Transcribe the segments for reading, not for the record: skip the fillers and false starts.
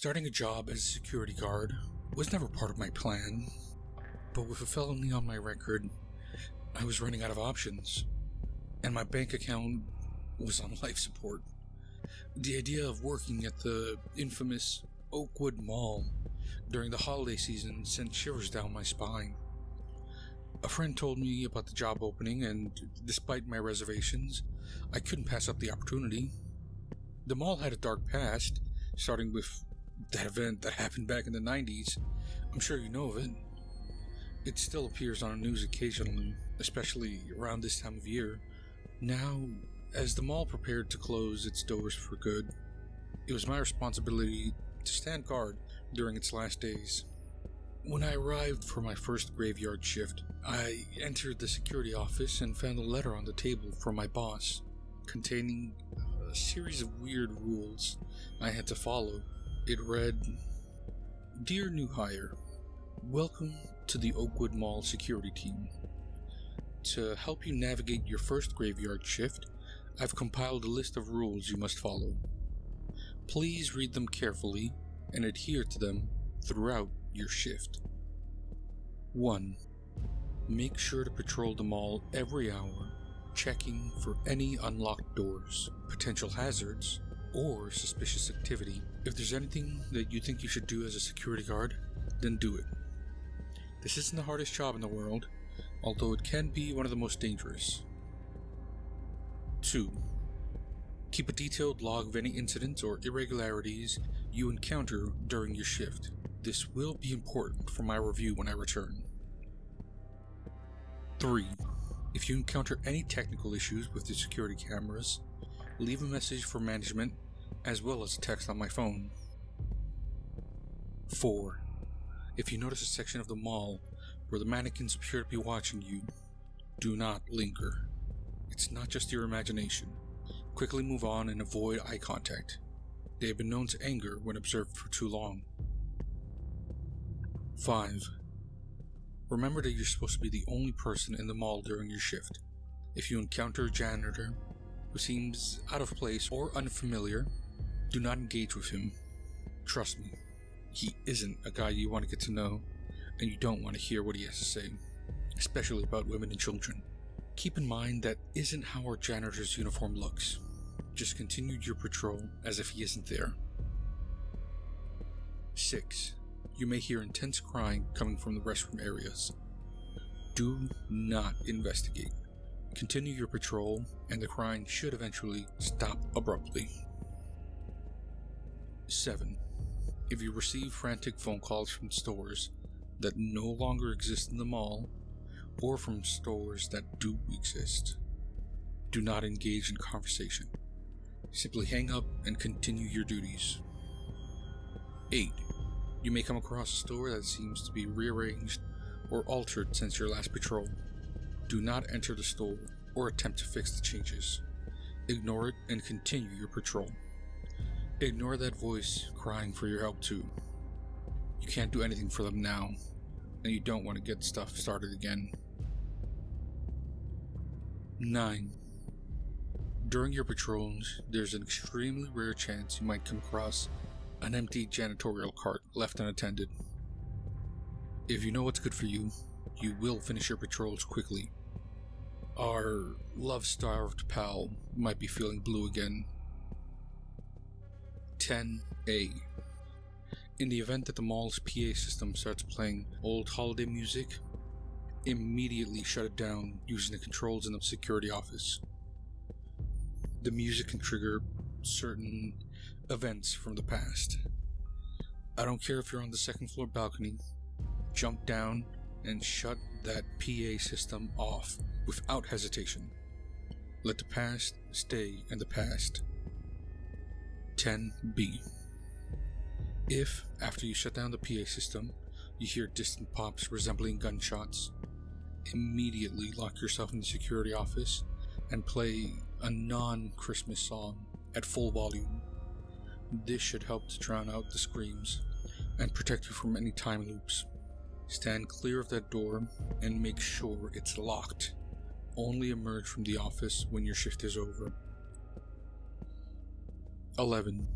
Starting a job as a security guard was never part of my plan, but with a felony on my record, I was running out of options, and my bank account was on life support. The idea of working at the infamous Oakwood Mall during the holiday season sent shivers down my spine. A friend told me about the job opening, and despite my reservations, I couldn't pass up the opportunity. The mall had a dark past, starting with that event that happened back in the 90s. I'm sure you know of it. It still appears on the news occasionally, especially around this time of year. Now, as the mall prepared to close its doors for good, it was my responsibility to stand guard during its last days. When I arrived for my first graveyard shift, I entered the security office and found a letter on the table from my boss, containing a series of weird rules I had to follow. It read, "Dear new hire, welcome to the Oakwood Mall security team. To help you navigate your first graveyard shift, I've compiled a list of rules you must follow. Please read them carefully and adhere to them throughout your shift. 1. Make sure to patrol the mall every hour, checking for any unlocked doors, potential hazards, or suspicious activity. If there's anything that you think you should do as a security guard, then do it. This isn't the hardest job in the world, although it can be one of the most dangerous. 2. Keep a detailed log of any incidents or irregularities you encounter during your shift. This will be important for my review when I return. 3. If you encounter any technical issues with the security cameras, leave a message for management as well as a text on my phone. 4. If you notice a section of the mall where the mannequins appear to be watching you, do not linger. It's not just your imagination. Quickly move on and avoid eye contact. They have been known to anger when observed for too long. 5. Remember that you're supposed to be the only person in the mall during your shift. If you encounter a janitor who seems out of place or unfamiliar, do not engage with him. Trust me, he isn't a guy you want to get to know, and you don't want to hear what he has to say, especially about women and children. Keep in mind that isn't how our janitor's uniform looks. Just continue your patrol as if he isn't there. 6. You may hear intense crying coming from the restroom areas. Do not investigate. Continue your patrol, and the crying should eventually stop abruptly. 7. If you receive frantic phone calls from stores that no longer exist in the mall, or from stores that do exist, do not engage in conversation. Simply hang up and continue your duties. 8. You may come across a store that seems to be rearranged or altered since your last patrol. Do not enter the store or attempt to fix the changes. Ignore it and continue your patrol. Ignore that voice crying for your help too. You can't do anything for them now, and you don't want to get stuff started again. 9. During your patrols, there's an extremely rare chance you might come across an empty janitorial cart left unattended. If you know what's good for you, you will finish your patrols quickly. Our love-starved pal might be feeling blue again. 10A. In the event that the mall's PA system starts playing old holiday music, immediately shut it down using the controls in the security office. The music can trigger certain events from the past. I don't care if you're on the second floor balcony, jump down and shut that PA system off without hesitation. Let the past stay in the past. 10B. If, after you shut down the PA system, you hear distant pops resembling gunshots, immediately lock yourself in the security office and play a non-Christmas song at full volume. This should help to drown out the screams and protect you from any time loops. Stand clear of that door and make sure it's locked. Only emerge from the office when your shift is over. 11.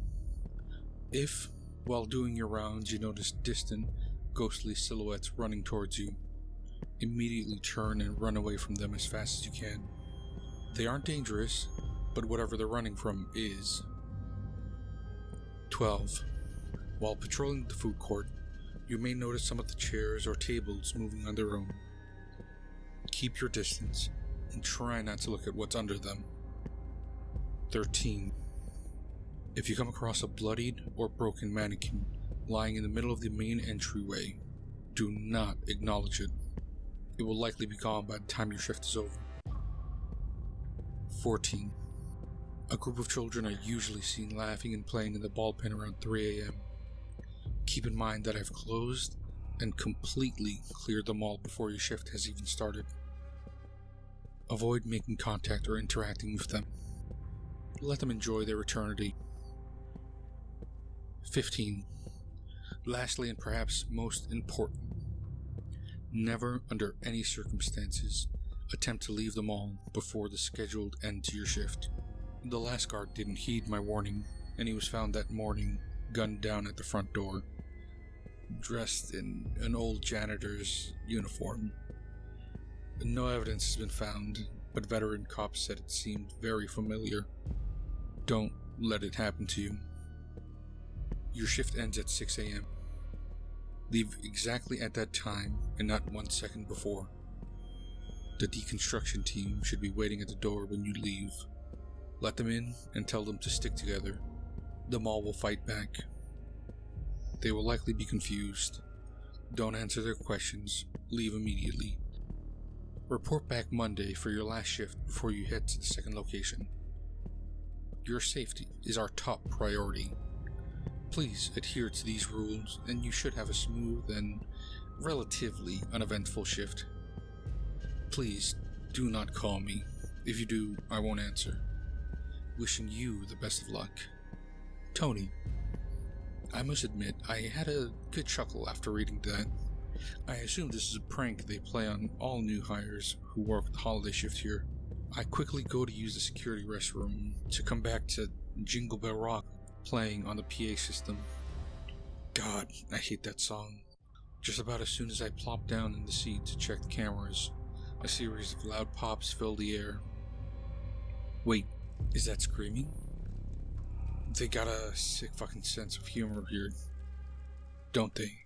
If While doing your rounds, you notice distant, ghostly silhouettes running towards you. Immediately turn and run away from them as fast as you can. They aren't dangerous, but whatever they're running from is. 12. While patrolling the food court, you may notice some of the chairs or tables moving on their own. Keep your distance and try not to look at what's under them. 13. If you come across a bloodied or broken mannequin lying in the middle of the main entryway, do not acknowledge it. It will likely be gone by the time your shift is over. 14. A group of children are usually seen laughing and playing in the ball pen around 3 a.m. Keep in mind that I've closed and completely cleared the mall before your shift has even started. Avoid making contact or interacting with them. Let them enjoy their eternity. 15. Lastly, and perhaps most important, never under any circumstances attempt to leave the mall before the scheduled end to your shift. The last guard didn't heed my warning, and he was found that morning gunned down at the front door, dressed in an old janitor's uniform. No evidence has been found, but veteran cops said it seemed very familiar. Don't let it happen to you. Your shift ends at 6 a.m. Leave exactly at that time and not 1 second before. The deconstruction team should be waiting at the door when you leave. Let them in and tell them to stick together. The mall will fight back. They will likely be confused. Don't answer their questions. Leave immediately. Report back Monday for your last shift before you head to the second location. Your safety is our top priority. Please adhere to these rules and you should have a smooth and relatively uneventful shift. Please do not call me. If you do, I won't answer. Wishing you the best of luck. Tony. I must admit, I had a good chuckle after reading that. I assume this is a prank they play on all new hires who work the holiday shift here. I quickly go to use the security restroom to come back to Jingle Bell Rock playing on the PA system. God, I hate that song. Just about as soon as I plop down in the seat to check the cameras, a series of loud pops fill the air. Wait, is that screaming? They got a sick fucking sense of humor here, don't they?